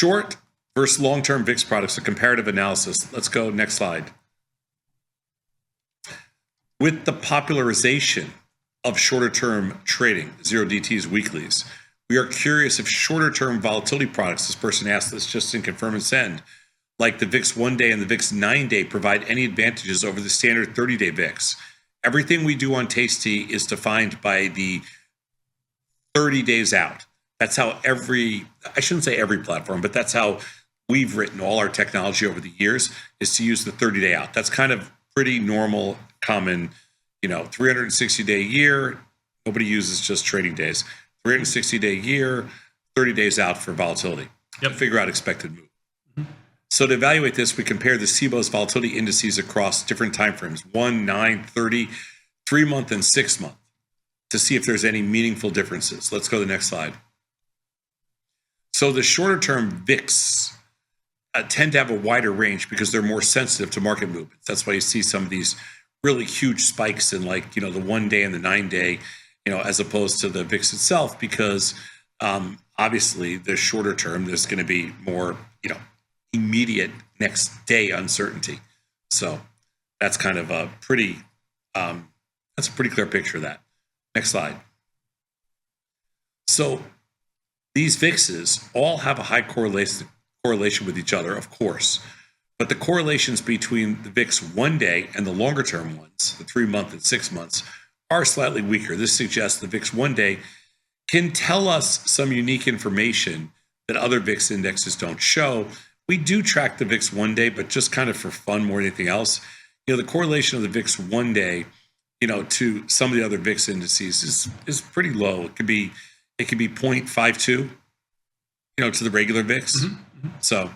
Short versus long-term VIX products, a comparative analysis. Let's go next slide. With the popularization of shorter-term trading, zero DTEs, weeklies, we are curious if shorter-term volatility products, this person asked this just in confirm and send, like the VIX 1-day and the VIX 9-day, provide any advantages over the standard 30-day VIX. Everything we do on Tasty is defined by the 30 days out. That's how I shouldn't say every platform, but that's how we've written all our technology over the years, is to use the 30-day out. That's kind of pretty normal, common, 360-day year. Nobody uses just trading days. 360-day year, 30 days out for volatility. Yep. To figure out expected move. Mm-hmm. So to evaluate this, we compare the CBOE's volatility indices across different timeframes, 1, 9, 30, 3-month, and 6-month, to see if there's any meaningful differences. Let's go to the next slide. So the shorter-term VIX tend to have a wider range because they're more sensitive to market movements. That's why you see some of these really huge spikes in the 1-day and the 9-day, as opposed to the VIX itself, because obviously the shorter term, there's going to be more, immediate next day uncertainty. So that's kind of a pretty clear picture of that. Next slide. So these VIXs all have a high correlation with each other, of course, but the correlations between the VIX 1-day and the longer term ones, the 3-month and 6 months, are slightly weaker. This suggests the VIX 1-day can tell us some unique information that other VIX indexes don't show. We do track the VIX 1-day, but just kind of for fun more than anything else. The correlation of the VIX 1-day, to some of the other VIX indices is pretty low. It could be 0.52, to the regular VIX. Mm-hmm. So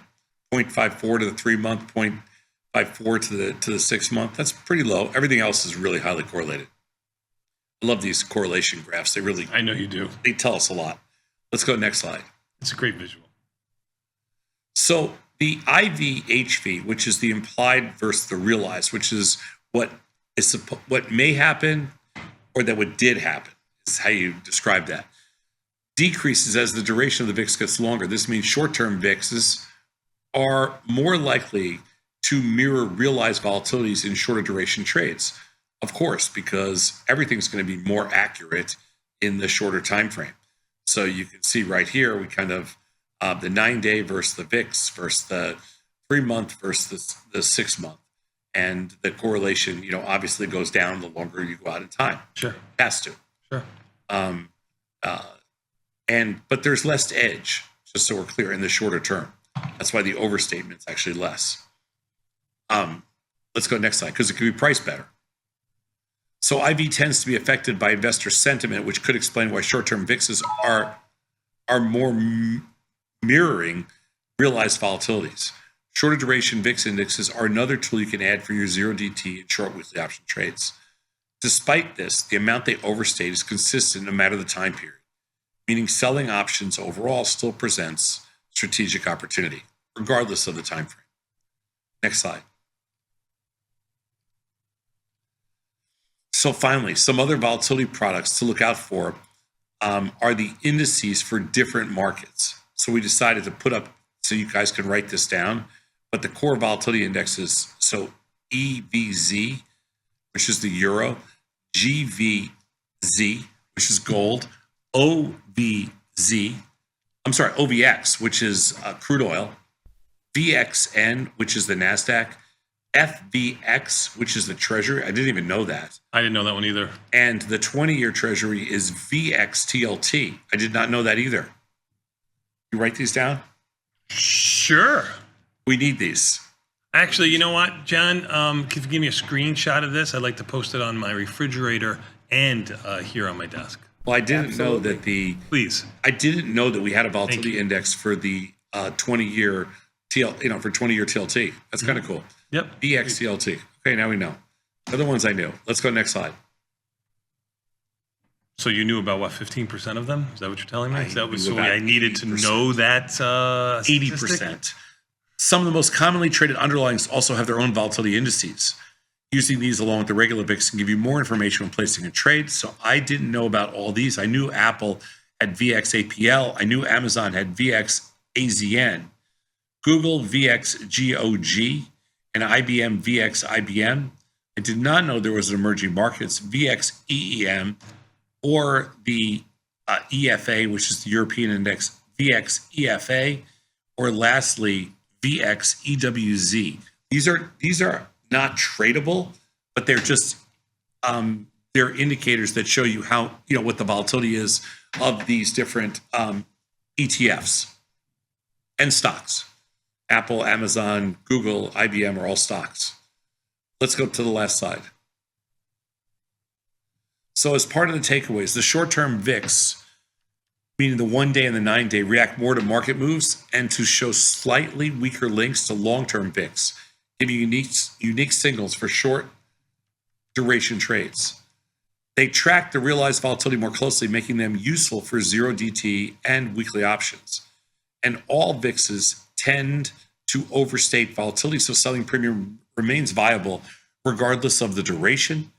0.54 to the 3-month, 0.54 to the 6-month. That's pretty low. Everything else is really highly correlated. I love these correlation graphs. I know you do. They tell us a lot. Let's go next slide. It's a great visual. So the IVHV, which is the implied versus the realized, which is what may happen or that what did happen, is how you describe that, decreases as the duration of the VIX gets longer. This means short-term VIXs are more likely to mirror realized volatilities in shorter duration trades. Of course, because everything's going to be more accurate in the shorter time frame. So you can see right here, we kind of the 9-day versus the VIX versus the 3-month versus the 6-month. And the correlation, obviously goes down the longer you go out in time. Sure. It has to. Sure. But there's less edge, just so we're clear, in the shorter term. That's why the overstatement's actually less. Let's go next slide, because it could be priced better. So IV tends to be affected by investor sentiment, which could explain why short-term VIXs are more mirroring realized volatilities. Shorter duration VIX indexes are another tool you can add for your zero DT and short weekly option trades. Despite this, the amount they overstate is consistent no matter the time period, meaning selling options overall still presents strategic opportunity, regardless of the time frame. Next slide. So finally, some other volatility products to look out for are the indices for different markets. So we decided to put up, so you guys can write this down, but the core volatility indexes, so EVZ, which is the euro, GVZ, which is gold, OVX, which is crude oil, VXN, which is the NASDAQ, FVX, which is the Treasury. I didn't even know that. I didn't know that one either. And the 20-year Treasury is VXTLT. I did not know that either. You write these down? Sure. We need these. Actually, you know what, John? Could you give me a screenshot of this? I'd like to post it on my refrigerator and here on my desk. Well, I didn't know that Please. I didn't know that we had a volatility index for the 20-year TL, for 20-year TLT. That's kind of cool. Yep. VXTLT. Okay, now we know. The other ones I knew. Let's go next slide. So you knew about, 15% of them? Is that what you're telling me? I needed 80%. To know that 80%. Some of the most commonly traded underlyings also have their own volatility indices. Using these along with the regular VIX can give you more information when placing a trade. So I didn't know about all these. I knew Apple had VXAPL. I knew Amazon had VXAZN. Google VXGOG, and IBM VXIBM. I did not know there was an emerging markets VXEEM, or the EFA, which is the European index VXEFA, or lastly VXEWZ. These are not tradable, but they're just they're indicators that show you how, what the volatility is of these different ETFs and stocks. Apple, Amazon, Google, IBM are all stocks. Let's go to the last slide. So as part of the takeaways, the short-term VIX, meaning the 1-day and the 9-day, react more to market moves and to show slightly weaker links to long-term VIX, giving unique signals for short duration trades. They track the realized volatility more closely, making them useful for zero DTE and weekly options. And all VIXs tend to overstate volatility, so selling premium remains viable regardless of the duration.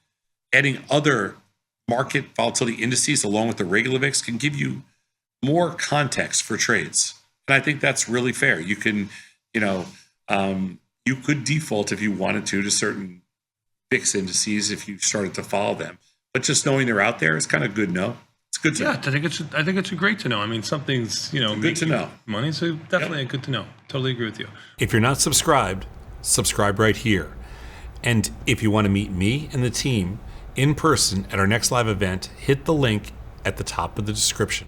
Adding other market volatility indices along with the regular VIX can give you more context for trades. And I think that's really fair. You can, you could default if you wanted to certain VIX indices if you started to follow them. But just knowing they're out there is kind of good, no? It's good to know. I think it's great to know. I mean, something's, good to know. Money, so definitely good to know. Totally agree with you. If you're not subscribed, subscribe right here. And if you want to meet me and the team in person at our next live event, hit the link at the top of the description.